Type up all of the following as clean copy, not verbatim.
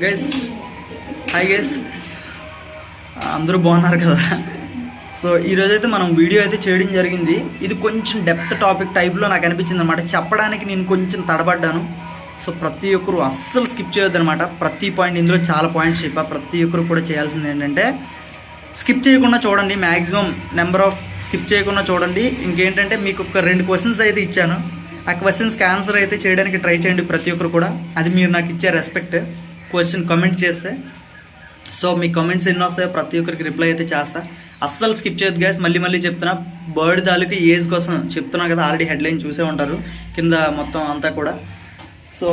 Guys hi guys, అందరూ బాగున్నారు కదా. సో ఈరోజైతే మనం వీడియో అయితే చేయడం జరిగింది. ఇది కొంచెం డెప్త్ టాపిక్ టైప్లో నాకు అనిపించింది అనమాట. చెప్పడానికి నేను కొంచెం తడబడ్డాను. సో ప్రతి ఒక్కరు అస్సలు స్కిప్ చేయొద్దు అనమాట. ప్రతి పాయింట్, ఇందులో చాలా పాయింట్స్ చెప్పా. ప్రతి ఒక్కరు కూడా చేయాల్సింది ఏంటంటే స్కిప్ చేయకుండా చూడండి. మ్యాక్సిమం నెంబర్ ఆఫ్ స్కిప్ చేయకుండా చూడండి. ఇంకేంటంటే మీకు ఒక 2 క్వశ్చన్స్ అయితే ఇచ్చాను. ఆ క్వశ్చన్స్కి ఆన్సర్ అయితే చేయడానికి ట్రై చేయండి ప్రతి ఒక్కరు కూడా. అది మీరు నాకు ఇచ్చే రెస్పెక్ట్. క్వశ్చన్ కమెంట్ చేస్తే, సో మీ కమెంట్స్ ఎన్ని వస్తాయో ప్రతి ఒక్కరికి రిప్లై అయితే చేస్తా. అస్సలు స్కిప్ చేయొద్దు గైస్. మళ్ళీ చెప్తున్నా, బర్డ్ తాలూకు ఏజ్ కోసం చెప్తున్నా కదా. ఆల్రెడీ హెడ్లైన్ చూసే ఉంటారు కింద మొత్తం అంతా కూడా. సో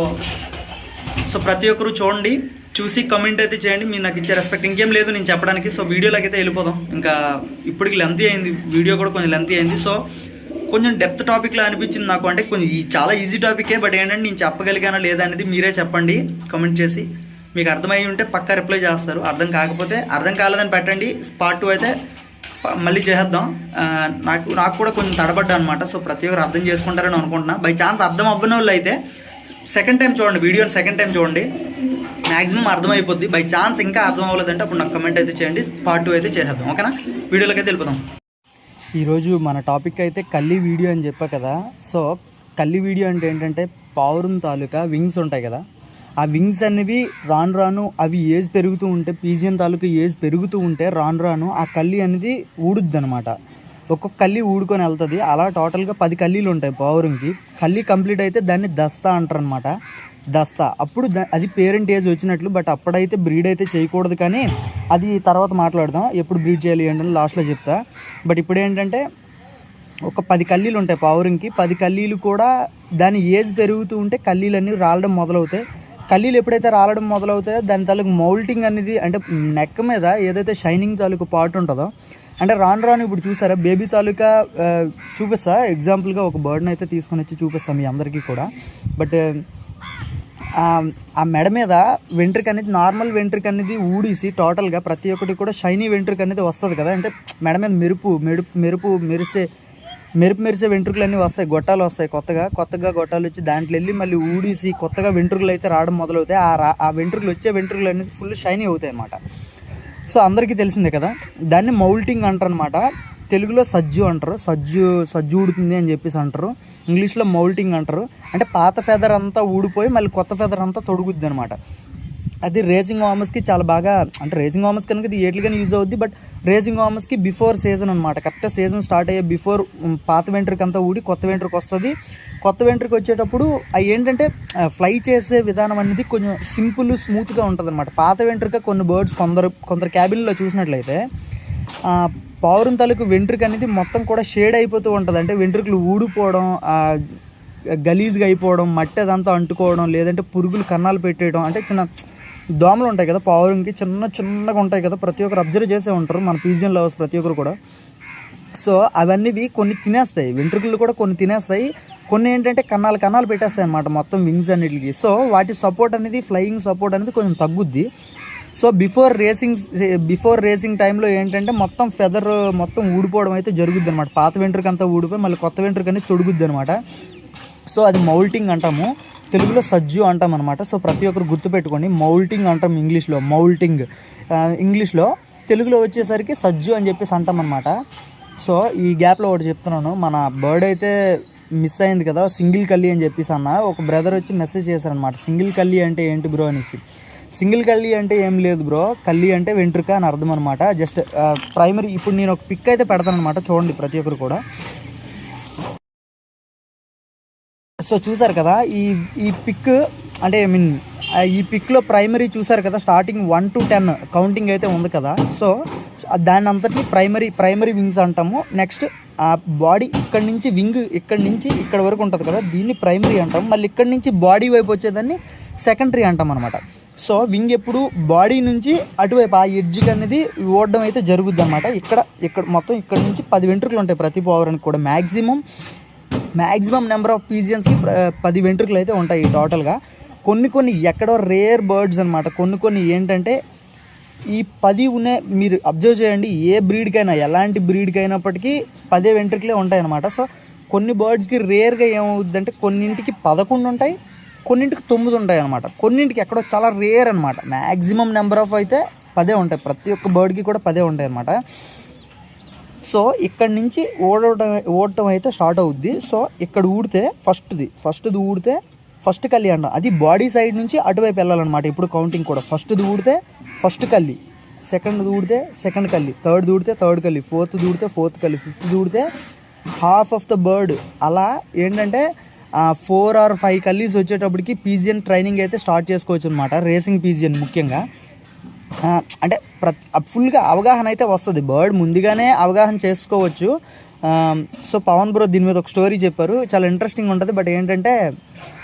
ప్రతి ఒక్కరు చూడండి, చూసి కమెంట్ అయితే చేయండి. మీరు నాకు ఇచ్చే రెస్పెక్ట్. ఇంకేం లేదు నేను చెప్పడానికి. సో వీడియోలోకి అయితే వెళ్ళిపోదాం. ఇంకా ఇప్పటికి లెంతీ అయింది వీడియో కూడా, కొంచెం లెంతీ అయింది. సో కొంచెం డెప్త్ టాపిక్లో అనిపించింది నాకు. అంటే కొంచెం చాలా ఈజీ టాపికే, బట్ ఏంటంటే నేను చెప్పగలిగానా లేదా అనేది మీరే చెప్పండి కమెంట్ చేసి. మీకు అర్థమై ఉంటే పక్కా రిప్లై చేస్తారు. అర్థం కాకపోతే అర్థం కాలేదని పెట్టండి. పార్ట్ 2 అయితే మళ్ళీ చేద్దాం. నాకు కూడా కొంచెం తడబడ్డా అనమాట. సో ప్రతి ఒక్కరు అర్థం చేసుకుంటారని అనుకుంటున్నా. బై ఛాన్స్ అర్థం అవ్వని వాళ్ళు అయితే సెకండ్ టైం చూడండి, వీడియోని సెకండ్ టైం చూడండి. మ్యాక్సిమం అర్థమైపోద్ది. బై ఛాన్స్ ఇంకా అర్థం అవ్వలేదంటే అప్పుడు నాకు కమెంట్ అయితే చేయండి. పార్ట్ 2 అయితే చేసేద్దాం. ఓకేనా? వీడియోలోకి అయితే వెళ్ళిపోదాం. ఈరోజు మన టాపిక్ అయితే కల్లి వీడియో అని చెప్పా కదా. సో కల్లి వీడియో అంటే ఏంటంటే పావురం తాలూకా వింగ్స్ ఉంటాయి కదా. ఆ వింగ్స్ అనేవి రాను అవి ఏజ్ పెరుగుతూ ఉంటే, పీజియన్ తాలూకా ఏజ్ పెరుగుతూ ఉంటే రాను ఆ కల్లి అనేది ఊడుద్ది అనమాట. ఒక్కొక్క కల్లి ఊడుకొని వెళ్తుంది. అలా టోటల్గా 10 కల్లీలు ఉంటాయి పావురంకి. కల్లి కంప్లీట్ అయితే దాన్ని దస్తా అంటారు అనమాట. దస్తా అప్పుడు అది పేరెంట్ ఏజ్ వచ్చినట్లు. బట్ అప్పుడైతే బ్రీడ్ అయితే చేయకూడదు, కానీ అది తర్వాత మాట్లాడదాం. ఎప్పుడు బ్రీడ్ చేయాలి ఏంటని లాస్ట్లో చెప్తా. బట్ ఇప్పుడు ఏంటంటే ఒక 10 కల్లీలు ఉంటాయి పావురంకి. 10 కల్లీలు కూడా దాని ఏజ్ పెరుగుతూ ఉంటే కల్లీలన్నీ రాలడం మొదలవుతాయి. కల్లీలు ఎప్పుడైతే రాలడం మొదలవుతాయో దాని తాలూకు మౌల్టింగ్ అనేది, అంటే నెక్ మీద ఏదైతే షైనింగ్ తాలూకు పార్ట్ ఉంటుందో, అంటే రాను ఇప్పుడు చూసారా బేబీ తాలూకా చూపిస్తా. ఎగ్జాంపుల్గా ఒక బర్డ్ని అయితే తీసుకొని వచ్చి చూపిస్తాను మీ అందరికీ కూడా. బట్ ఆ మెడ మీద వెంట్రుక అనేది, నార్మల్ వెంట్రుక అనేది ఊడిసి టోటల్గా ప్రతి ఒక్కటి కూడా షైనీ వెంట్రుక అనేది వస్తుంది కదా. అంటే మెడ మీద మెరిసే వెంట్రుకలు అన్నీ వస్తాయి, గొట్టాలు వస్తాయి. కొత్తగా గొట్టాలు వచ్చి దాంట్లో వెళ్ళి మళ్ళీ ఊడిసి కొత్తగా వెంట్రుకలు అయితే రావడం మొదలవుతాయి. ఆ వెంట్రుకలు అనేది ఫుల్ షైనీ అవుతాయి అన్నమాట. సో అందరికీ తెలిసిందే కదా. దాన్ని మౌల్టింగ్ అంటారు అనమాట. తెలుగులో సజ్జు అంటారు. సజ్జు ఊడుతుంది అని చెప్పేసి అంటారు. ఇంగ్లీష్లో మౌల్టింగ్ అంటారు. అంటే పాత ఫెదర్ అంతా ఊడిపోయి మళ్ళీ కొత్త ఫెదర్ అంతా తొడుగుద్ది అనమాట. అది రేసింగ్ వామర్స్కి చాలా బాగా, అంటే రేసింగ్ వామర్స్ కనుక ఇది ఏట్లుగానే యూజ్ అవుద్ది. బట్ రేసింగ్ వామర్స్కి బిఫోర్ సీజన్ అనమాట. కరెక్ట్గా సీజన్ స్టార్ట్ అయ్యే బిఫోర్ పాత వెంట్రుక అంతా ఊడి కొత్త వెంట్రుక వస్తుంది. కొత్త వెంట్రుక వచ్చేటప్పుడు అవి ఏంటంటే ఫ్లై చేసే విధానం అనేది కొంచెం సింపుల్ స్మూత్గా ఉంటుంది అనమాట. పాత వెంట్రుక కొన్ని బర్డ్స్ కొందరు క్యాబిన్లో చూసినట్లయితే పావురం తాలూకు వెంట్రుక అనేది మొత్తం కూడా షేడ్ అయిపోతూ ఉంటుంది. అంటే వెంట్రుకలు ఊడిపోవడం, గలీజ్గా అయిపోవడం, మట్టి అదంతా అంటుకోవడం, లేదంటే పురుగులు కన్నాలు పెట్టేయడం. అంటే చిన్న దోమలు ఉంటాయి కదా పావురంకి, చిన్నగా ఉంటాయి కదా. ప్రతి ఒక్కరు అబ్జర్వ్ చేసే ఉంటారు మన పీజియన్ లవర్స్ ప్రతి ఒక్కరు కూడా. సో అవన్నీ కొన్ని తినేస్తాయి, వెంట్రుకలు కూడా కొన్ని తినేస్తాయి. కొన్ని ఏంటంటే కన్నాలు పెట్టేస్తాయి అన్నమాట మొత్తం వింగ్స్ అన్నిటికి. సో వాటి సపోర్ట్ అనేది, ఫ్లయింగ్ సపోర్ట్ అనేది కొంచెం తగ్గుద్ది. సో బిఫోర్ రేసింగ్ టైంలో ఏంటంటే మొత్తం ఫెదర్ మొత్తం ఊడిపోవడం అయితే జరుగుద్ది అనమాట. పాత వెంట్రుక అంతా ఊడిపోయి మళ్ళీ కొత్త వెంట్రుక అనేది తొడుగుద్ది అనమాట. సో అది మౌల్టింగ్ అంటాము, తెలుగులో సజ్జు అంటాం అనమాట. సో ప్రతి ఒక్కరు గుర్తుపెట్టుకోండి, మౌల్టింగ్ అంటాం ఇంగ్లీష్లో, మౌల్టింగ్ ఇంగ్లీష్లో. తెలుగులో వచ్చేసరికి సజ్జు అని చెప్పేసి అంటాం అనమాట. సో ఈ గ్యాప్లో ఒకటి చెప్తున్నాను, మన బర్డ్ అయితే మిస్ అయింది కదా సింగిల్ కల్లి అని చెప్పేసి అన్న. ఒక బ్రదర్ వచ్చి మెసేజ్ చేశారనమాట, సింగిల్ కల్లి అంటే ఏంటి బ్రో అనేసి. సింగిల్ కల్లి అంటే ఏం లేదు బ్రో, కల్లి అంటే వెంట్రుక అని అర్థం అనమాట. Just primary. ఇప్పుడు నేను ఒక పిక్ అయితే పెడతాను అనమాట, చూడండి ప్రతి ఒక్కరు కూడా. సో చూసారు కదా ఈ పిక్, అంటే ఈ పిక్లో ప్రైమరీ చూసారు కదా, స్టార్టింగ్ 1 to 10 కౌంటింగ్ అయితే ఉంది కదా. సో దాన్ని అంతటిని ప్రైమరీ వింగ్స్ అంటాము. నెక్స్ట్ ఆ బాడీ ఇక్కడి నుంచి వింగ్ ఇక్కడి నుంచి ఇక్కడ వరకు ఉంటుంది కదా, దీన్ని ప్రైమరీ అంటాము. మళ్ళీ ఇక్కడి నుంచి బాడీ వైపు వచ్చేదాన్ని సెకండరీ అంటాం అనమాట. సో వింగ్ ఎప్పుడు బాడీ నుంచి అటువైపు ఆ ఎడ్జ్కి అనేది ఓడడం అయితే జరుగుద్ది అనమాట. ఇక్కడ మొత్తం ఇక్కడ నుంచి 10 వెంట్రుకలు ఉంటాయి ప్రతి పావురానికి కూడా. మ్యాక్సిమం నెంబర్ ఆఫ్ పీజియన్స్కి 10 వెంట్రుకలు అయితే ఉంటాయి టోటల్గా. కొన్ని ఎక్కడో రేర్ బర్డ్స్ అనమాట. కొన్ని ఏంటంటే ఈ 10 ఉన్నాయి. మీరు అబ్జర్వ్ చేయండి, ఏ బ్రీడ్కైనా, ఎలాంటి బ్రీడ్కి అయినప్పటికీ 10 వెంట్రుకలే ఉంటాయి అనమాట. సో కొన్ని బర్డ్స్కి రేర్గా ఏమవుద్దంటే కొన్నింటికి 11 ఉంటాయి, కొన్నింటికి 9 ఉంటాయి అనమాట, కొన్నింటికి ఎక్కడో చాలా రేర్ అనమాట. మ్యాక్సిమం నెంబర్ ఆఫ్ అయితే 10 ఉంటాయి, ప్రతి ఒక్క బర్డ్కి కూడా 10 ఉంటాయి అనమాట. సో ఇక్కడ నుంచి ఓడటం అయితే స్టార్ట్ అవుద్ది. సో ఇక్కడ ఊడితే ఫస్ట్ది ఊడితే ఫస్ట్ కల్లి అంటాం, అది బాడీ సైడ్ నుంచి అటువైపు వెళ్ళాలన్నమాట. ఇప్పుడు కౌంటింగ్ కూడా ఫస్ట్ది ఊడితే ఫస్ట్ కల్లి, సెకండ్ దూడితే సెకండ్ కల్లి, థర్డ్ దూడితే థర్డ్ కల్లి, ఫోర్త్ దూడితే ఫోర్త్ కల్లి, ఫిఫ్త్ దూడితే హాఫ్ ఆఫ్ ద బర్డ్. అలా ఏంటంటే 4 or 5 కల్లీస్ వచ్చేటప్పటికి పీజియన్ ట్రైనింగ్ అయితే స్టార్ట్ చేసుకోవచ్చు అనమాట. రేసింగ్ పీజియన్ ముఖ్యంగా అంటే ఫుల్గా అవగాహన అయితే వస్తుంది, బర్డ్ ముందుగానే అవగాహన చేసుకోవచ్చు. సో పవన్ బ్రో దీని మీద ఒక స్టోరీ చెప్పారు, చాలా ఇంట్రెస్టింగ్ ఉంటుంది. బట్ ఏంటంటే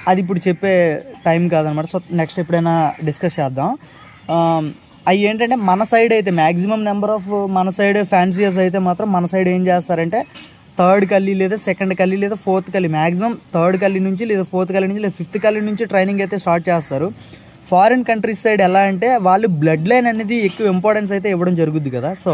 అది ఇప్పుడు చెప్పే టైం కాదనమాట. సో నెక్స్ట్ ఎప్పుడైనా డిస్కస్ చేద్దాం. అవి ఏంటంటే మన సైడ్ అయితే మ్యాక్సిమం నెంబర్ ఆఫ్ మన సైడ్ ఫ్యాన్సీయర్స్ అయితే మాత్రం మన సైడ్ ఏం చేస్తారంటే థర్డ్ కల్లీ లేదా సెకండ్ కల్లీ లేదా ఫోర్త్ కల్లీ, మ్యాక్సిమం థర్డ్ కల్లీ నుంచి లేదా ఫోర్త్ కల్లీ నుంచి లేదా ఫిఫ్త్ కల్లీ నుంచి ట్రైనింగ్ అయితే స్టార్ట్ చేస్తారు. ఫారిన్ కంట్రీస్ సైడ్ ఎలా అంటే వాళ్ళు బ్లడ్ లైన్ అనేది ఎక్కువ ఇంపార్టెన్స్ అయితే ఇవ్వడం జరుగుద్ది కదా. సో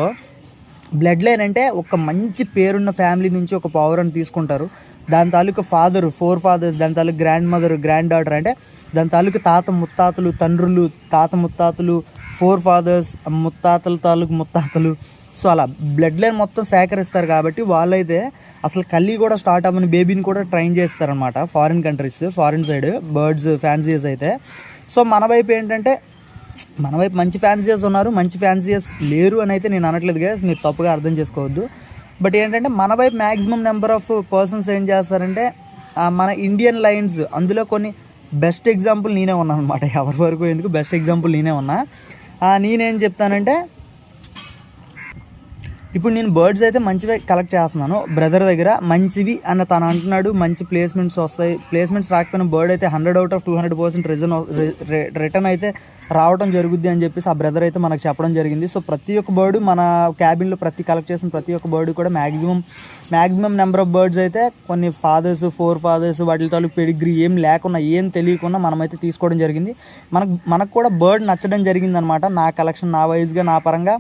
బ్లడ్ లైన్ అంటే ఒక మంచి పేరున్న ఫ్యామిలీ నుంచి ఒక పవర్ని తీసుకుంటారు, దాని తాలూకు ఫాదరు 4 fathers, దాని తాలూకు గ్రాండ్ మదర్, గ్రాండ్ డాటర్, అంటే దాని తాలూకు తాత ముత్తాతలు, తండ్రులు, తాత ముత్తాతలు, 4 fathers, ముత్తాతల తాలూకు ముత్తాతలు. సో అలా బ్లడ్ లైన్ మొత్తం సేకరిస్తారు కాబట్టి వాళ్ళైతే అసలు కల్లి కూడా స్టార్ట్ అవ్వని బేబీని కూడా ట్రైన్ చేస్తారనమాట foreign countries, foreign side birds fanciers అయితే. సో మన వైపు ఏంటంటే మన వైపు మంచి ఫ్యాన్సీయర్స్ ఉన్నారు, మంచి ఫ్యాన్సీయర్స్ లేరు అని అయితే నేను అనట్లేదు కదా, మీరు తప్పుగా అర్థం చేసుకోవద్దు. బట్ ఏంటంటే మన వైపు మ్యాక్సిమం నెంబర్ ఆఫ్ పర్సన్స్ ఏం చేస్తారంటే మన ఇండియన్ లైన్స్, అందులో కొన్ని బెస్ట్ ఎగ్జాంపుల్ నేనే ఉన్నాను అనమాట. ఎవరి వరకు ఎందుకు బెస్ట్ ఎగ్జాంపుల్ నేనే ఉన్నా. నేనేం చెప్తానంటే ఇప్పుడు నేను బర్డ్స్ అయితే మంచివి కలెక్ట్ చేస్తున్నాను బ్రదర్ దగ్గర, మంచివి అన్న తను అంటున్నాడు, మంచి ప్లేస్మెంట్స్ వస్తాయి. ప్లేస్మెంట్స్ రాకపోయిన బర్డ్ అయితే 100 out of 200% రిటర్న్ అయితే రావడం జరుగుద్ది అని చెప్పేసి ఆ బ్రదర్ అయితే మనకు చెప్పడం జరిగింది. సో ప్రతి ఒక్క బర్డు మన క్యాబిన్లో కలెక్ట్ చేసిన ప్రతి ఒక్క బర్డు కూడా మ్యాక్సిమం నెంబర్ ఆఫ్ బర్డ్స్ అయితే కొన్ని ఫాదర్స్ 4 fathers వాటి తాలూకు పెడిగ్రీ ఏం లేకుండా ఏం తెలియకుండా మనమైతే తీసుకోవడం జరిగింది. మనకు కూడా బర్డ్ నచ్చడం జరిగింది అనమాట. నా కలెక్షన్ నా వైజ్గా నా పరంగా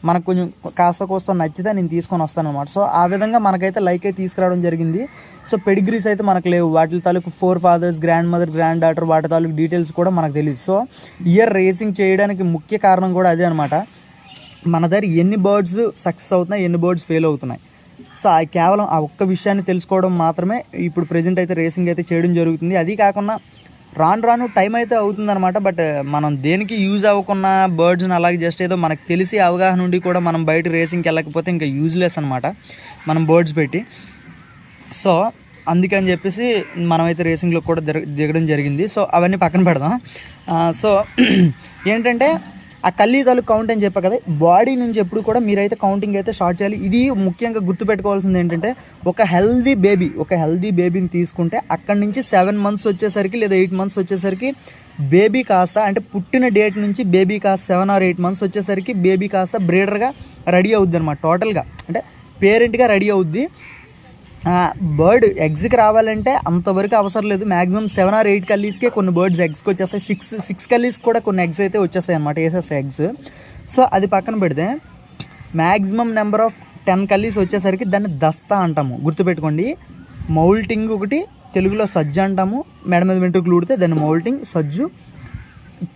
మనకు కొంచెం కాస్త కోస్త నచ్చితే నేను తీసుకొని వస్తాను అనమాట. సో ఆ విధంగా మనకైతే లైక్ అయితే తీసుకురావడం జరిగింది. సో పెడిగ్రీస్ అయితే మనకు లేవు, వాటి తాలూకు 4 fathers, grand mother, grand daughter, వాటి తాలూకు డీటెయిల్స్ కూడా మనకు తెలియదు. సో ఇయర్ రేసింగ్ చేయడానికి ముఖ్య కారణం కూడా అదే అనమాట. మన దగ్గర ఎన్ని బర్డ్స్ సక్సెస్ అవుతున్నాయి, ఎన్ని బర్డ్స్ ఫెయిల్ అవుతున్నాయి. సో కేవలం ఆ ఒక్క విషయాన్ని తెలుసుకోవడం మాత్రమే ఇప్పుడు ప్రెజెంట్ అయితే రేసింగ్ అయితే చేయడం జరుగుతుంది. అది కాకుండా రాను టైం అయితే అవుతుందన్నమాట. బట్ మనం దేనికి యూజ్ అవ్వకున్న బర్డ్స్ని అలాగే జస్ట్ ఏదో మనకు తెలిసి అవగాహన ఉండి కూడా మనం బయట రేసింగ్కి వెళ్ళకపోతే ఇంకా యూజ్లెస్ అనమాట మనం బర్డ్స్ పెట్టి. సో అందుకని చెప్పేసి మనమైతే రేసింగ్లో కూడా దిగడం జరిగింది. సో అవన్నీ పక్కన పెడదాం. సో ఏంటంటే ఆ కల్లీ తాలూకు కౌంట్ అని చెప్పా కదా, బాడీ నుంచి ఎప్పుడు కూడా మీరైతే కౌంటింగ్ అయితే స్టార్ట్ చేయాలి. ఇది ముఖ్యంగా గుర్తుపెట్టుకోవాల్సింది ఏంటంటే ఒక హెల్దీ బేబీని తీసుకుంటే అక్కడి నుంచి 7 months వచ్చేసరికి లేదా 8 months వచ్చేసరికి బేబీ కాస్త, అంటే పుట్టిన డేట్ నుంచి బేబీ కాస్త 7 or 8 months వచ్చేసరికి బేబీ కాస్త బ్రీడర్గా రెడీ అవుద్ది అనమాట. టోటల్గా అంటే పేరెంట్గా రెడీ అవుద్ది. బర్డ్ ఎగ్స్కి రావాలంటే అంతవరకు అవసరం లేదు. మ్యాక్సిమం 7 or 8 కల్లీస్కే కొన్ని బర్డ్స్ ఎగ్స్కి వచ్చేస్తాయి. 6 కల్లీస్ కూడా కొన్ని ఎగ్స్ అయితే వచ్చేస్తాయి అనమాట, వేసేస్తాయి ఎగ్స్. సో అది పక్కన పెడితే మ్యాక్సిమం నెంబర్ ఆఫ్ 10 కల్లీస్ వచ్చేసరికి దాన్ని దస్తా అంటాము, గుర్తుపెట్టుకోండి. మౌల్టింగ్ ఒకటి, తెలుగులో సజ్జు అంటాము. మెడ మీద వెంట్రుకలు ఊడితే దాన్ని మౌల్టింగ్, సజ్జు.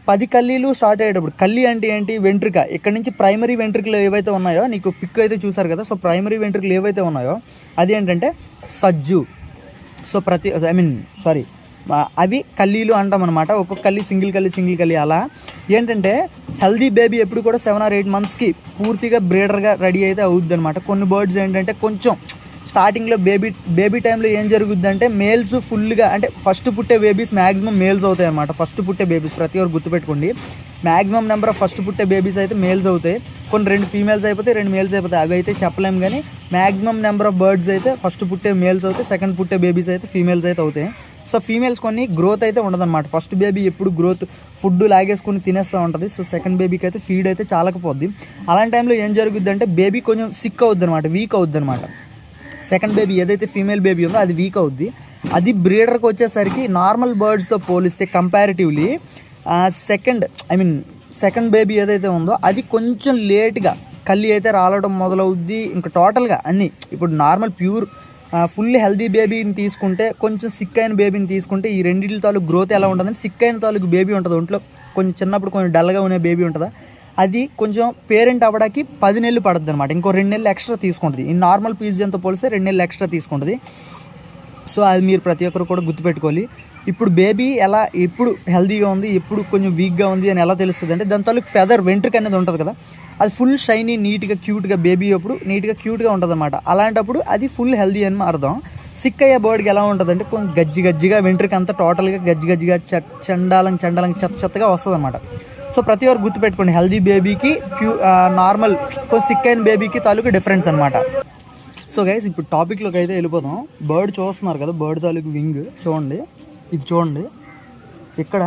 10 కల్లీలు స్టార్ట్ అయ్యేటప్పుడు, కల్లీ అంటే ఏంటి, వెంట్రుక. ఇక్కడ నుంచి ప్రైమరీ వెంట్రుకలు ఏవైతే ఉన్నాయో, నీకు పిక్ అయితే చూసారు కదా. సో ప్రైమరీ వెంట్రుకలు ఏవైతే ఉన్నాయో అది ఏంటంటే సజ్జు. సో అవి కల్లీలు అంటాం అనమాట. ఒక్కొక్క కల్లీ సింగిల్ కల్లీ అలా. ఏంటంటే హెల్దీ బేబీ ఎప్పుడు కూడా 7 or 8 monthsకి పూర్తిగా బ్రీడర్గా రెడీ అయితే అవుద్ది అనమాట. కొన్ని బర్డ్స్ ఏంటంటే కొంచెం స్టార్టింగ్లో బేబీ టైంలో ఏం జరుగుద్ది అంటే మేల్స్ ఫుల్గా, అంటే ఫస్ట్ పుట్టే బేబీస్ మ్యాక్సిమం మేల్స్ అవుతాయి అనమాట. ఫస్ట్ పుట్టే బేబీస్ ప్రతి ఒక్కరు గుర్తుపెట్టుకోండి, మ్యాక్సిమం నెంబర్ ఆఫ్ ఫస్ట్ పుట్టే బేబీస్ అయితే మేల్స్ అవుతాయి. కొన్ని 2 females అయిపోతాయి, 2 males అయిపోతాయి. అవి అయితే చెప్పలేము, కానీ మ్యాక్సిమం నెంబర్ ఆఫ్ బర్డ్స్ అయితే ఫస్ట్ పుట్టే మేల్స్ అవుతాయి, సెకండ్ పుట్టే బేబీస్ అయితే ఫీమేల్స్ అయితే అవుతాయి. సో ఫీమేల్స్ కొన్ని గ్రోత్ అయితే ఉండదన్నమాట. ఫస్ట్ బేబీ ఎప్పుడు గ్రోత్ ఫుడ్ లాగేసుకుని తినేస్తూ ఉంటుంది. సో సెకండ్ బేబీకి అయితే ఫీడ్ అయితే చాలకపోద్ది. అలాంటి టైంలో ఏం జరుగుద్ది అంటే బేబీ కొంచెం సిక్ అవుద్ది అనమాట, వీక్ అవుద్ది అనమాట. సెకండ్ బేబీ ఏదైతే ఫీమేల్ బేబీ ఉందో అది వీక్ అవుద్ది. అది బ్రీడర్కి వచ్చేసరికి నార్మల్ బర్డ్స్తో పోలిస్తే కంపారిటివ్లీ సెకండ్ బేబీ ఏదైతే ఉందో అది కొంచెం లేట్గా కల్లి అయితే రాలడం మొదలవుద్ది. ఇంకా టోటల్గా అన్నీ ఇప్పుడు నార్మల్ ప్యూర్ ఫుల్ హెల్దీ బేబీని తీసుకుంటే, కొంచెం సిక్ అయిన బేబీని తీసుకుంటే ఈ రెండింటి తాలూకు గ్రోత్ ఎలా ఉంటుందంటే, సిక్ అయిన తాలూకు బేబీ ఉంటుంది ఒంట్లో, కొంచెం చిన్నప్పుడు కొంచెం డల్గా ఉన్న బేబీ ఉంటుందా, అది కొంచెం పేరెంట్ అవ్వడానికి 10 నెలలు పడుతుంది అనమాట. ఇంకో 2 నెలలు ఎక్స్ట్రా తీసుకుంటుంది. ఈ నార్మల్ పీజియన్తో పోలిస్తే 2 నెలలు ఎక్స్ట్రా తీసుకుంటుంది. సో అది మీరు ప్రతి ఒక్కరు కూడా గుర్తుపెట్టుకోవాలి. ఇప్పుడు బేబీ ఎలా ఎప్పుడు హెల్దీగా ఉంది, ఎప్పుడు కొంచెం వీక్గా ఉంది అని ఎలా తెలుస్తుంది అంటే, దాని తాలూకు ఫెదర్ వెంట్రుక అనేది ఉంటుంది కదా, అది ఫుల్ షైనీ నీట్గా క్యూట్గా బేబీ అప్పుడు నీట్గా క్యూట్గా ఉంటుంది అనమాట. అలాంటప్పుడు అది ఫుల్ హెల్దీ అని అర్థం. సిక్ అయ్యే బర్డ్కి ఎలా ఉంటుంది అంటే, కొంచెం గజ్జిగా వెంట్రుక అంతా టోటల్గా గజ్జిగా చండాలంగా చెత్తగా వస్తుంది అనమాట. సో ప్రతి ఒక్కరు గుర్తుపెట్టుకోండి, హెల్దీ బేబీకి నార్మల్ కొంచెం సిక్ అయిన బేబీకి తాలూకు డిఫరెన్స్ అనమాట. సో గైస్ ఇప్పుడు టాపిక్లోకి అయితే వెళ్ళిపోదాం. బర్డ్ చూస్తున్నారు కదా, బర్డ్ తాలూకు వింగ్ చూడండి, ఇది చూడండి, ఇక్కడ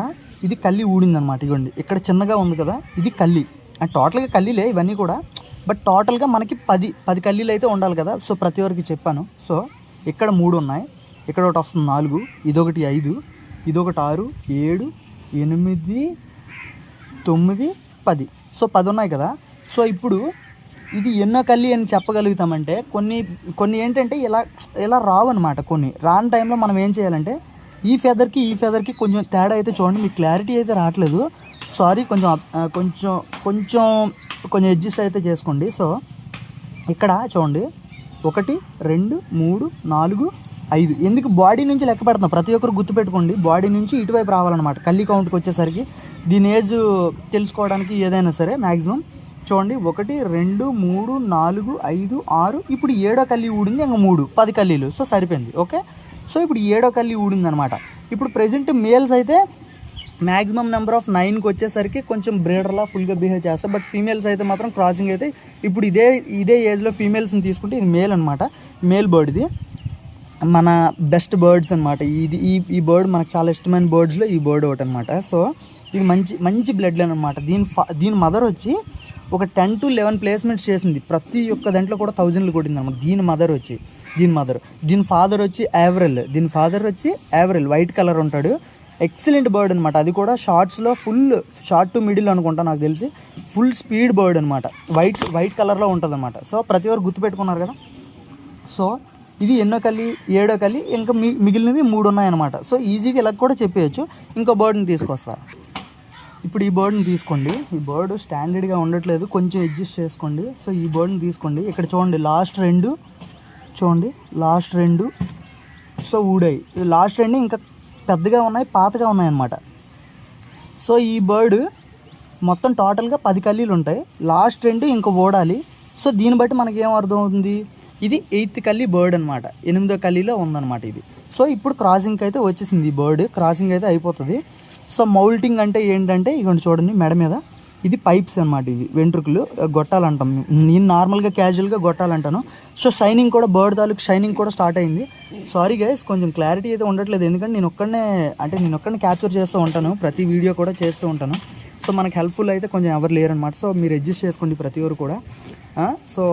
ఇది కల్లి ఊడిందనమాట. ఇవ్వండి ఇక్కడ చిన్నగా ఉంది కదా, ఇది కల్లి. అండ్ టోటల్గా కల్లీలే ఇవన్నీ కూడా, బట్ టోటల్గా మనకి 10 కల్లీలు అయితే ఉండాలి కదా. సో ప్రతి ఒక్కరికి చెప్పాను. సో ఇక్కడ 3 ఉన్నాయి, ఇక్కడ ఒకటి వస్తుంది 4, ఇదొకటి 5, ఇదొకటి 6, 7, 8, 9, 10. సో 10 ఉన్నాయి కదా. సో ఇప్పుడు ఇది ఎన్నో కల్లి అని చెప్పగలుగుతామంటే, కొన్ని ఏంటంటే ఇలా రావన్నమాట. కొన్ని రాని టైంలో మనం ఏం చేయాలంటే, ఈ ఫెదర్కి కొంచెం తేడా అయితే చూడండి, మీకు క్లారిటీ అయితే రావట్లేదు, సారీ, కొంచెం అడ్జస్ట్ అయితే చేసుకోండి. సో ఇక్కడ చూడండి 1, 2, 3, 4, 5. ఎందుకు బాడీ నుంచి లెక్క పెడుతున్నాం, ప్రతి ఒక్కరు గుర్తుపెట్టుకోండి, బాడీ నుంచి ఇటువైపు రావాలన్నమాట. కల్లి కౌంట్కి వచ్చేసరికి దీని ఏజ్ తెలుసుకోవడానికి ఏదైనా సరే మ్యాక్సిమం చూడండి 1, 2, 3, 4, 5, 6. ఇప్పుడు 7వ కల్లి ఊడింది, ఇంకా 3, 10 కల్లీలు. సో సరిపోయింది, ఓకే. సో ఇప్పుడు 7వ కల్లి ఊడింది అనమాట. ఇప్పుడు ప్రెజెంట్ మేల్స్ అయితే మ్యాక్సిమం నెంబర్ ఆఫ్ 9కి వచ్చేసరికి కొంచెం బ్రీడర్లా ఫుల్గా బిహేవ్ చేస్తారు. బట్ ఫీమేల్స్ అయితే మాత్రం క్రాసింగ్ అయితే ఇప్పుడు ఇదే ఏజ్లో ఫీమేల్స్ని తీసుకుంటే ఇది మేల్ అనమాట. మేల్ బర్డ్ ఇది మన బెస్ట్ బర్డ్స్ అనమాట. ఈ బర్డ్ మనకు చాలా ఇష్టమైన బర్డ్స్లో ఈ బర్డ్ ఒకటి అనమాట. సో ఇది మంచి బ్లడ్ లైన్ అనమాట. దీని మదర్ వచ్చి ఒక 10 to 11 ప్లేస్మెంట్స్ చేసింది. ప్రతి ఒక్క దాంట్లో కూడా 1000లు కొట్టింది అనమాట. దీని ఫాదర్ వచ్చి యావరెల్ వైట్ కలర్ ఉంటాడు. ఎక్సలెంట్ బర్డ్ అనమాట. అది కూడా షార్ట్స్లో షార్ట్ టు మిడిల్ అనుకుంటా నాకు తెలిసి, ఫుల్ స్పీడ్ బర్డ్ అనమాట. వైట్ కలర్లో ఉంటుంది అనమాట. సో ప్రతి ఒక్కరు గుర్తుపెట్టుకున్నారు కదా. సో ఇది ఎన్నో కల్లి, 7వ కల్లి, ఇంకా మిగిలినవి 3 ఉన్నాయన్నమాట. సో ఈజీగా ఇలా కూడా చెప్పేయచ్చు. ఇంకో బర్డ్ని తీసుకొస్తా. ఇప్పుడు ఈ బర్డ్ని తీసుకోండి. ఈ బర్డ్ స్టాండర్డ్గా ఉండట్లేదు, కొంచెం అడ్జస్ట్ చేసుకోండి. సో ఈ బర్డ్ని తీసుకోండి. ఇక్కడ చూడండి లాస్ట్ 2 సో ఊడాయి. లాస్ట్ 2 ఇంకా పెద్దగా ఉన్నాయి, పాతగా ఉన్నాయన్నమాట. సో ఈ బర్డ్ మొత్తం టోటల్గా 10 కల్లీలు ఉంటాయి. లాస్ట్ 2 ఇంకా ఓడాలి. సో దీన్ని బట్టి మనకి ఏం అర్థం అవుతుంది, ఇది 8th కల్లీ బర్డ్ అనమాట. 8వ కల్లీలో ఉందన్నమాట ఇది. సో ఇప్పుడు క్రాసింగ్కి అయితే వచ్చేసింది. ఈ బర్డ్ క్రాసింగ్ అయితే అయిపోతుంది. సో మౌల్టింగ్ అంటే ఏంటంటే, ఇవ్వండి చూడండి మెడ మీద ఇది పైప్స్ అనమాట. ఇవి వెంట్రుకలు, గొట్టాలు అంటాం. నేను నార్మల్గా క్యాజువల్గా గొట్టాలు అంటాను. సో షైనింగ్ కూడా, బర్డ్ తాలూకు షైనింగ్ కూడా స్టార్ట్ అయింది. సారీ గైస్, కొంచెం క్లారిటీ అయితే ఉండట్లేదు, ఎందుకంటే నేను ఒక్కడనే క్యాప్చర్ చేస్తూ ఉంటాను, ప్రతి వీడియో కూడా చేస్తూ ఉంటాను. సో మనకు హెల్ప్ఫుల్ అయితే కొంచెం ఎవరు లేరనమాట. సో మీరు అడ్జస్ట్ చేసుకోండి ప్రతి ఒక్కరు కూడా. సో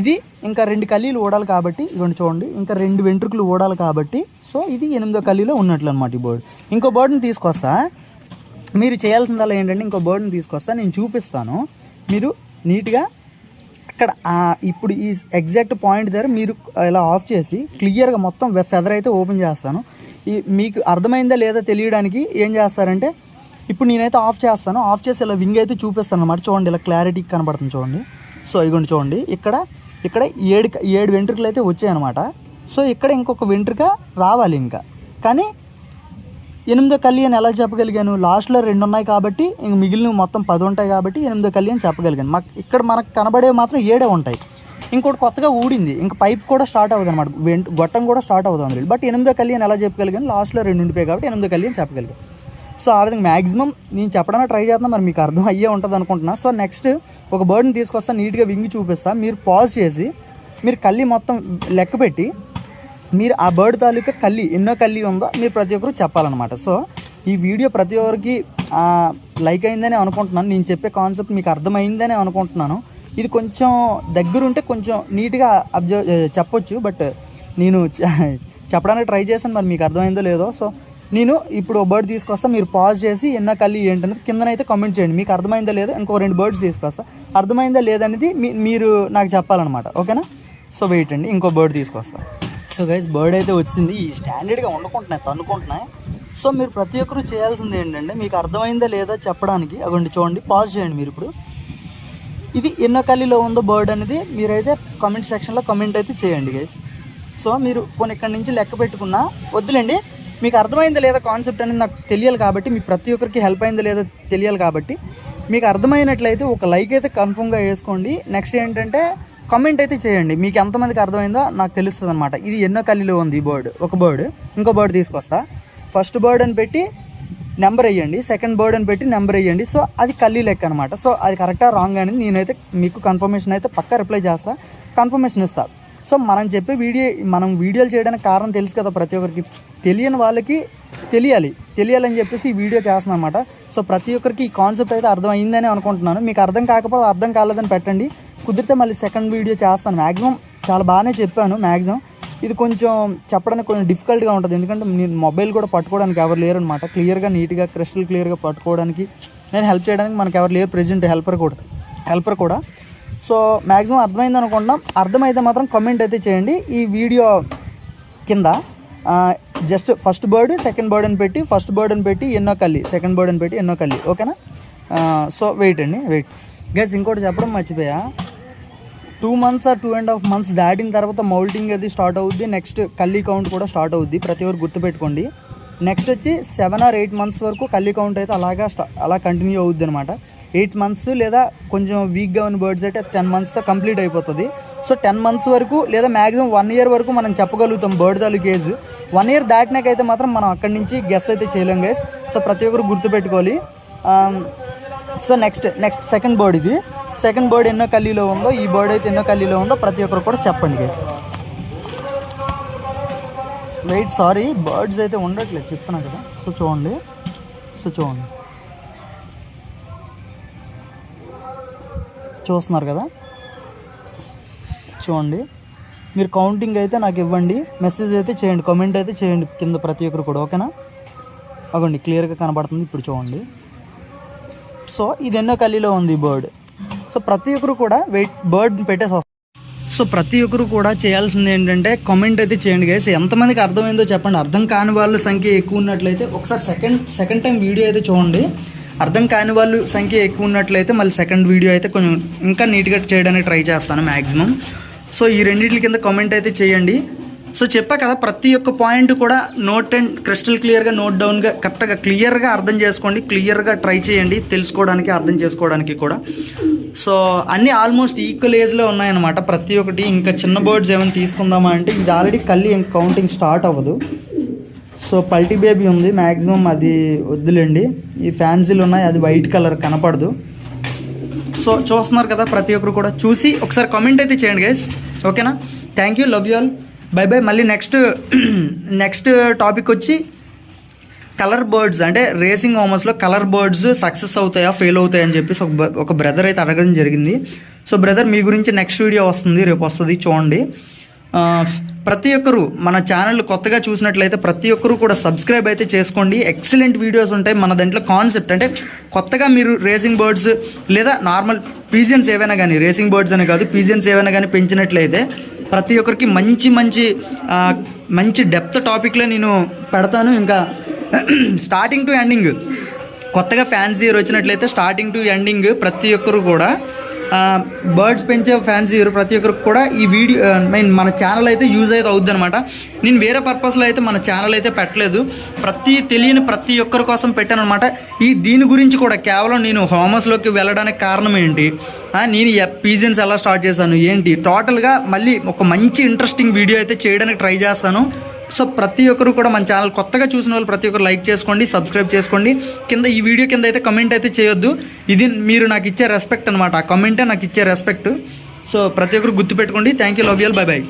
ఇది ఇంకా 2 కల్లీలు ఓడాలి కాబట్టి, ఇవ్వండి చూడండి, ఇంకా 2 వెంట్రుకలు ఓడాలి కాబట్టి, సో ఇది 8వ కల్లీలో ఉన్నట్లు అనమాట ఈ బర్డ్. ఇంకో బర్డ్ని తీసుకొస్తా. మీరు చేయాల్సిందల్లా ఏంటంటే, ఇంకో బర్డ్ని తీసుకొస్తా, నేను చూపిస్తాను. మీరు నీట్గా అక్కడ ఇప్పుడు ఈ ఎగ్జాక్ట్ పాయింట్ దగ్గర మీరు ఇలా ఆఫ్ చేసి క్లియర్గా మొత్తం ఫెదర్ అయితే ఓపెన్ చేస్తాను. మీకు అర్థమైందా లేదా తెలియడానికి ఏం చేస్తారంటే, ఇప్పుడు నేనైతే ఆఫ్ చేస్తాను. ఆఫ్ చేసి ఇలా వింగ్ అయితే చూపిస్తాను అనమాట. చూడండి ఇలా క్లారిటీ కనబడుతుంది చూడండి. సో ఇగోండి చూడండి, ఇక్కడ 7 వెంట్రుకలు అయితే వచ్చాయి అనమాట. సో ఇక్కడ ఇంకొక వెంట్రుక రావాలి ఇంకా, కానీ 8వ కల్లి అని ఎలా చెప్పగలిగాను, లాస్ట్లో 2 ఉన్నాయి కాబట్టి, ఇంక మిగిలిన మొత్తం 10 ఉంటాయి కాబట్టి 8వ కల్లి అని చెప్పగలిగాను. ఇక్కడ మనకు కనబడే మాత్రం 7 ఉంటాయి. ఇంకోటి కొత్తగా ఊడింది, ఇంకా పైప్ కూడా స్టార్ట్ అవుతుంది అనమాట, గొట్టం కూడా స్టార్ట్ అవుతుంది. బట్ 8వ కల్లి అని ఎలా చెప్పగలిగాను, లాస్ట్లో 2 ఉండిపోయాయి కాబట్టి 8వ కల్లి అని చెప్పగలిగాను. సో ఆ విధంగా మ్యాక్సిమం నేను చెప్పడానికి ట్రై చేస్తున్నా, మరి మీకు అర్థం అయ్యే ఉంటుంది అనుకుంటున్నా. సో నెక్స్ట్ ఒక బర్డ్ని తీసుకొస్తా, నీట్గా వింగ్ చూపిస్తా. మీరు పాజ్ చేసి మీరు కల్లి మొత్తం లెక్క పెట్టి మీరు ఆ బర్డ్ తాలూకా కల్లి ఎన్నో కల్లి ఉందో మీరు ప్రతి ఒక్కరు చెప్పాలన్నమాట. సో ఈ వీడియో ప్రతి ఒక్కరికి లైక్ అయిందని అనుకుంటున్నాను. నేను చెప్పే కాన్సెప్ట్ మీకు అర్థమైందని అనుకుంటున్నాను. ఇది కొంచెం దగ్గరుంటే కొంచెం నీట్గా చెప్పొచ్చు, బట్ నేను చెప్పడానికి ట్రై చేశాను, మరి మీకు అర్థమైందో లేదో. సో నేను ఇప్పుడు ఒక బర్డ్ తీసుకొస్తా, మీరు పాజ్ చేసి ఎన్నో కల్లి ఏంటనేది కిందనైతే కామెంట్ చేయండి. మీకు అర్థమైందా లేదో, ఇంకో 2 బర్డ్స్ తీసుకొస్తా, అర్థమైందా లేదనేది మీరు నాకు చెప్పాలన్నమాట, ఓకేనా. సో వెయిట్ అండి, ఇంకో బర్డ్ తీసుకొస్తా. సో గైస్ బర్డ్ అయితే వచ్చింది. ఈ స్టాండర్డ్గా వండుకుంటున్నాయి, తన్నుకుంటున్నాయి. సో మీరు ప్రతి ఒక్కరు చేయాల్సింది ఏంటంటే, మీకు అర్థమైందా లేదా చెప్పడానికి అగోండి చూడండి, పాజ్ చేయండి మీరు. ఇప్పుడు ఇది ఎన్నో కల్లీలో ఉందో బర్డ్ అనేది మీరైతే కామెంట్ సెక్షన్లో కామెంట్ అయితే చేయండి గైస్. సో మీరు కొన్ని ఇక్కడి నుంచి లెక్క పెట్టుకున్నా వద్దులేండి, మీకు అర్థమైందా లేదా కాన్సెప్ట్ అనేది నాకు తెలియాలి కాబట్టి, మీ ప్రతి ఒక్కరికి హెల్ప్ అయిందా లేదా తెలియాలి కాబట్టి, మీకు అర్థమైనట్లయితే ఒక లైక్ అయితే కన్ఫర్మ్గా వేసుకోండి. నెక్స్ట్ ఏంటంటే కామెంట్ అయితే చేయండి, మీకు ఎంతమందికి అర్థమైందో నాకు తెలుస్తుంది అనమాట. ఇది ఎన్నో కల్లీలో ఉంది ఈ బర్డ్. ఒక బర్డ్, ఇంకో బర్డ్ తీసుకొస్తా. ఫస్ట్ బర్డ్ అని పెట్టి నెంబర్ వేయండి, సెకండ్ బర్డ్ అని పెట్టి నెంబర్ వేయండి. సో అది కల్లీ లెక్క అనమాట. సో అది కరెక్టా రాంగ్ అనేది నేనైతే మీకు కన్ఫర్మేషన్ అయితే పక్కా రిప్లై చేస్తా, కన్ఫర్మేషన్ ఇస్తా. సో మనం చెప్పే మనం వీడియోలు చేయడానికి కారణం తెలుసు కదా ప్రతి ఒక్కరికి, తెలియని వాళ్ళకి తెలియాలని చెప్పేసి ఈ వీడియో చేస్తున్నాను అనమాట. సో ప్రతి ఒక్కరికి ఈ కాన్సెప్ట్ అయితే అర్థం అయిందని అనుకుంటున్నాను. మీకు అర్థం కాకపోతే అర్థం కాలేదని పెట్టండి, కుదిరితే మళ్ళీ సెకండ్ వీడియో చేస్తాను. మ్యాక్సిమం చాలా బాగానే చెప్పాను. మ్యాక్సిమం ఇది కొంచెం చెప్పడానికి కొంచెం డిఫికల్ట్గా ఉంటుంది, ఎందుకంటే నేను మొబైల్ కూడా పట్టుకోవడానికి ఎవరు లేరు అనమాట. క్లియర్గా నీట్గా క్రిస్టల్ క్లియర్గా పట్టుకోవడానికి నేను హెల్ప్ చేయడానికి మనకు ఎవరు లేరు ప్రెజెంట్, హెల్పర్ కూడా. సో మ్యాక్సిమం అర్థమైంది అనుకుంటున్నాం. అర్థమైతే మాత్రం కామెంట్ అయితే చేయండి. ఈ వీడియో కింద just first bird second bird అని పెట్టి, ఫస్ట్ బర్డ్ అని పెట్టి ఎన్నో కల్లి, సెకండ్ బర్డ్ అని పెట్టి ఎన్నో కల్లి, ఓకేనా? సో వెయిట్ గైస్, ఇంకోటి చెప్పడం మర్చిపోయా. 2 months or 2.5 months దాటిన తర్వాత మౌల్టింగ్ అది స్టార్ట్ అవుద్ది. నెక్స్ట్ కల్లీ కౌంట్ కూడా స్టార్ట్ అవుద్ది, ప్రతి ఒక్కరు గుర్తుపెట్టుకోండి. నెక్స్ట్ వచ్చి 7 or 8 months వరకు కల్లీ కౌంట్ అయితే అలా కంటిన్యూ అవుద్ది అనమాట. 8 months లేదా కొంచెం వీక్గా ఉన్న బర్డ్స్ అయితే 10 monthsతో కంప్లీట్ అయిపోతుంది. సో 10 months వరకు లేదా మ్యాక్సిమం 1 year వరకు మనం చెప్పగలుగుతాం బర్డ్ తాలూకు ఏజ్. 1 year దాటినాకైతే మాత్రం మనం అక్కడి నుంచి గెస్ అయితే చేయలేం గైస్. సో ప్రతి ఒక్కరు గుర్తుపెట్టుకోవాలి. సో నెక్స్ట్ సెకండ్ బర్డ్, ఇది సెకండ్ బర్డ్ ఎన్నో కల్లీలో ఉందో, ఈ బర్డ్ అయితే ఎన్నో కల్లీలో ఉందో ప్రతి ఒక్కరు కూడా చెప్పండి గైస్. వెయిట్, సారీ బర్డ్స్ అయితే ఉండట్లేదు చెప్తున్నా కదా. సో చూడండి చూస్తున్నారు కదా, చూడండి. మీరు కౌంటింగ్ అయితే నాకు ఇవ్వండి, మెసేజ్ అయితే చేయండి, కామెంట్ అయితే చేయండి కింద ప్రతి ఒక్కరు కూడా, ఓకేనా? అవ్వండి క్లియర్గా కనబడుతుంది ఇప్పుడు చూడండి. సో ఇది ఎన్నో కల్లీలో ఉంది ఈ బర్డ్. సో ప్రతి ఒక్కరు కూడా బర్డ్ పెట్టేసి వస్తారు. సో ప్రతి ఒక్కరు కూడా చేయాల్సింది ఏంటంటే కామెంట్ అయితే చేయండి గైస్. ఎంతమందికి అర్థమైందో చెప్పండి. అర్థం కాని వాళ్ళ సంఖ్య ఎక్కువ ఉన్నట్లయితే ఒకసారి సెకండ్ టైం వీడియో అయితే చూడండి. అర్థం కాని వాళ్ళు సంఖ్య ఎక్కువ ఉన్నట్లయితే మళ్ళీ సెకండ్ వీడియో అయితే కొంచెం ఇంకా నీట్గా చేయడానికి ట్రై చేస్తాను మ్యాక్సిమం. సో ఈ రెండింటి కింద కామెంట్ అయితే చేయండి. సో చెప్పా కదా, ప్రతి ఒక్క పాయింట్ కూడా నోట్ అండ్ క్రిస్టల్ క్లియర్గా నోట్ డౌన్గా కరెక్ట్గా క్లియర్గా అర్థం చేసుకోండి, క్లియర్గా ట్రై చేయండి తెలుసుకోవడానికి, అర్థం చేసుకోవడానికి కూడా. సో అన్నీ ఆల్మోస్ట్ ఈక్వల్ ఏజ్లో ఉన్నాయన్నమాట ప్రతి ఒక్కటి. ఇంకా చిన్న బర్డ్స్ ఏమైనా తీసుకుందామా అంటే ఇది ఆల్రెడీ కల్లి కౌంటింగ్ స్టార్ట్ అవ్వదు. సో పల్టీ బేబీ ఉంది, మ్యాక్సిమం అది వద్దులేండి. ఈ ఫ్యాన్సీలు ఉన్నాయి, అది వైట్ కలర్ కనపడదు. సో చూస్తున్నారు కదా, ప్రతి ఒక్కరు కూడా చూసి ఒకసారి కామెంట్ అయితే చేయండి గైస్, ఓకేనా? Thank you, love you all, by by. మళ్ళీ నెక్స్ట్ టాపిక్ వచ్చి కలర్ బర్డ్స్, అంటే రేసింగ్ హోమస్లో కలర్ బర్డ్స్ సక్సెస్ అవుతాయా ఫెయిల్ అవుతాయా అని చెప్పేసి ఒక బ్రదర్ అయితే అడగడం జరిగింది. సో బ్రదర్, మీ గురించి నెక్స్ట్ వీడియో వస్తుంది, రేపు వస్తుంది, చూడండి. ప్రతి ఒక్కరు మన ఛానల్ కొత్తగా చూసినట్లయితే ప్రతి ఒక్కరు కూడా సబ్స్క్రైబ్ అయితే చేసుకోండి. ఎక్సలెంట్ వీడియోస్ ఉంటాయి మన దాంట్లో. కాన్సెప్ట్ అంటే కొత్తగా మీరు రేసింగ్ బర్డ్స్ లేదా నార్మల్ పీజియన్స్ ఏవైనా కానీ, రేసింగ్ బర్డ్స్ అనే కాదు పీజియన్స్ ఏవైనా కానీ పెంచినట్లయితే ప్రతి ఒక్కరికి మంచి డెప్త్ టాపిక్లో నేను పెడతాను. ఇంకా స్టార్టింగ్ టు ఎండింగ్ కొత్తగా ఫ్యాన్సీ ఇయర్ వచ్చినట్లయితే స్టార్టింగ్ టు ఎండింగ్ ప్రతి ఒక్కరు కూడా బర్డ్స్ పెంచే ఫ్యాన్సీ ఇయర్ ప్రతి ఒక్కరికి కూడా ఈ వీడియో మన ఛానల్ అయితే యూజ్ అయితే అవుద్ది అనమాట. నేను వేరే పర్పస్లో అయితే మన ఛానల్ అయితే పెట్టలేదు, తెలియని ప్రతి ఒక్కరి కోసం పెట్టాను అనమాట. దీని గురించి కూడా కేవలం నేను హోమస్లోకి వెళ్ళడానికి కారణం ఏంటి, నేను పీజియన్స్ ఎలా స్టార్ట్ చేశాను ఏంటి, టోటల్గా మళ్ళీ ఒక మంచి ఇంట్రెస్టింగ్ వీడియో అయితే చేయడానికి ట్రై చేస్తాను. సో ప్రతి ఒక్కరు కూడా మన ఛానల్ కొత్తగా చూసిన వాళ్ళు ప్రతి ఒక్కరు లైక్ చేసుకోండి, సబ్స్క్రైబ్ చేసుకోండి. కింద ఈ వీడియో కింద అయితే కమెంట్ అయితే చేయొద్దు, ఇది మీరు నాకు ఇచ్చే రెస్పెక్ట్ అనమాట. ఆ కమెంటే నాకు ఇచ్చే రెస్పెక్ట్. సో ప్రతి ఒక్కరు గుర్తుపెట్టుకోండి. Thank you, love you all, by by.